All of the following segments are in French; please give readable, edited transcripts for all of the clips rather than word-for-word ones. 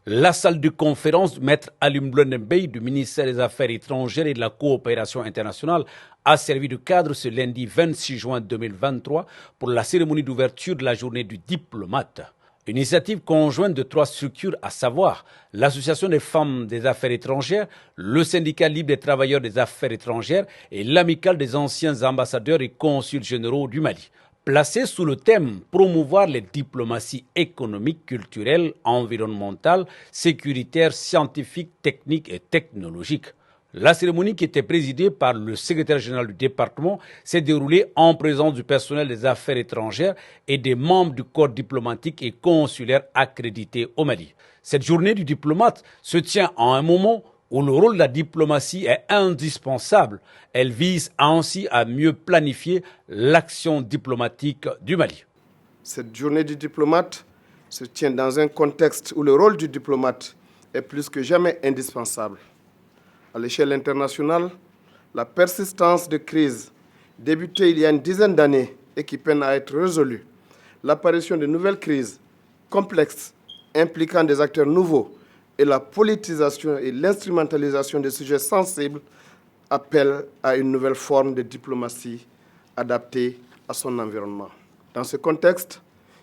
La salle de conférence du maître Alioune Blondin Beye du ministère des Affaires étrangères et de la coopération internationale a servi de cadre ce lundi 26 juin 2023 pour la cérémonie d'ouverture de la journée du diplomate. Une initiative conjointe de 3 structures, à savoir l'Association des femmes des affaires étrangères, le syndicat libre des travailleurs des affaires étrangères et l'amicale des anciens ambassadeurs et consuls généraux du Mali. Placé sous le thème « Promouvoir les diplomaties économiques, culturelles, environnementales, sécuritaires, scientifiques, techniques et technologiques ». La cérémonie, qui était présidée par le secrétaire général du département, s'est déroulée en présence du personnel des affaires étrangères et des membres du corps diplomatique et consulaire accrédités au Mali. Cette journée du diplomate se tient à un moment où le rôle de la diplomatie est indispensable. Elle vise ainsi à mieux planifier l'action diplomatique du Mali. Cette journée du diplomate se tient dans un contexte où le rôle du diplomate est plus que jamais indispensable. À l'échelle internationale, la persistance de crises débutées il y a une dizaine d'années et qui peinent à être résolues, l'apparition de nouvelles crises complexes impliquant des acteurs nouveaux et la politisation et l'instrumentalisation des sujets sensibles appellent à une nouvelle forme de diplomatie adaptée à son environnement. Dans ce contexte,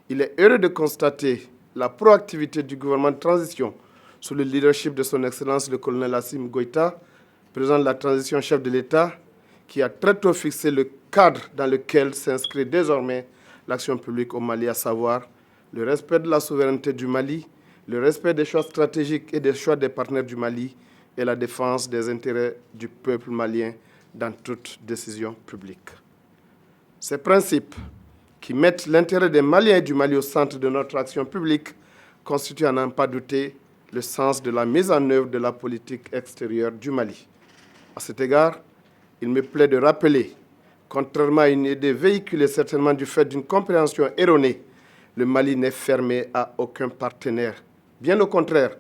il est heureux de constater la proactivité du gouvernement de transition sous le leadership de son Excellence le colonel Assimi Goïta, président de la transition, chef de l'État, qui a très tôt fixé le cadre dans lequel s'inscrit désormais l'action publique au Mali, à savoir le respect de la souveraineté du Mali, le respect des choix stratégiques et des choix des partenaires du Mali et la défense des intérêts du peuple malien dans toute décision publique. Ces principes qui mettent l'intérêt des Maliens et du Mali au centre de notre action publique constituent, à n'en pas douter, le sens de la mise en œuvre de la politique extérieure du Mali. À cet égard, il me plaît de rappeler, contrairement à une idée véhiculée certainement du fait d'une compréhension erronée, le Mali n'est fermé à aucun partenaire. Bien au contraire,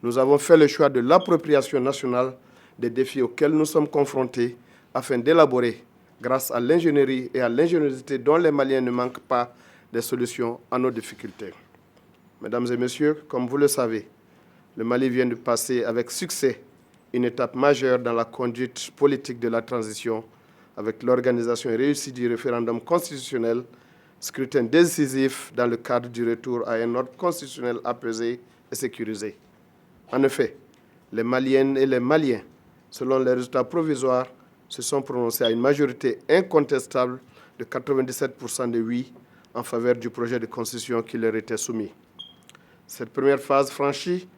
nous avons fait le choix de l'appropriation nationale des défis auxquels nous sommes confrontés afin d'élaborer, grâce à l'ingénierie et à l'ingéniosité dont les Maliens ne manquent pas, des solutions à nos difficultés. Mesdames et messieurs, comme vous le savez, le Mali vient de passer avec succès une étape majeure dans la conduite politique de la transition avec l'organisation réussie du référendum constitutionnel, scrutin décisif dans le cadre du retour à un ordre constitutionnel apaisé et sécurisé. En effet, les Maliennes et les Maliens, selon les résultats provisoires, se sont prononcés à une majorité incontestable de 97% de oui en faveur du projet de constitution qui leur était soumis. Cette première phase franchie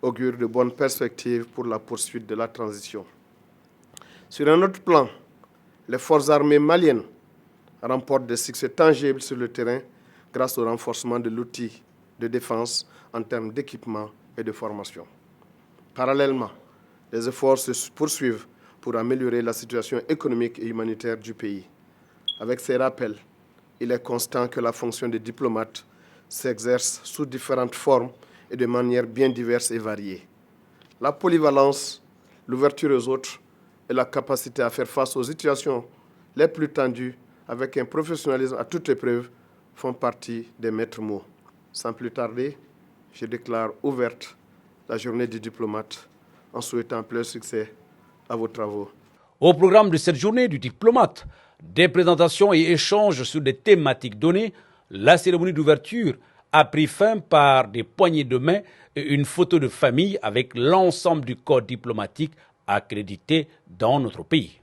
augure de bonnes perspectives pour la poursuite de la transition. Sur un autre plan, les forces armées maliennes remportent des succès tangibles sur le terrain grâce au renforcement de l'outil de défense en termes d'équipement et de formation. Parallèlement, les efforts se poursuivent pour améliorer la situation économique et humanitaire du pays. Avec ces rappels, il est constant que la fonction de diplomate s'exerce sous différentes formes et de manière bien diverses et variées. La polyvalence, l'ouverture aux autres et la capacité à faire face aux situations les plus tendues avec un professionnalisme à toute épreuve font partie des maîtres mots. Sans plus tarder, je déclare ouverte la journée du diplomate en souhaitant plein succès à vos travaux. Au programme de cette journée du diplomate, des présentations et échanges sur des thématiques données, la cérémonie d'ouverture a pris fin par des poignées de main et une photo de famille avec l'ensemble du corps diplomatique accrédité dans notre pays.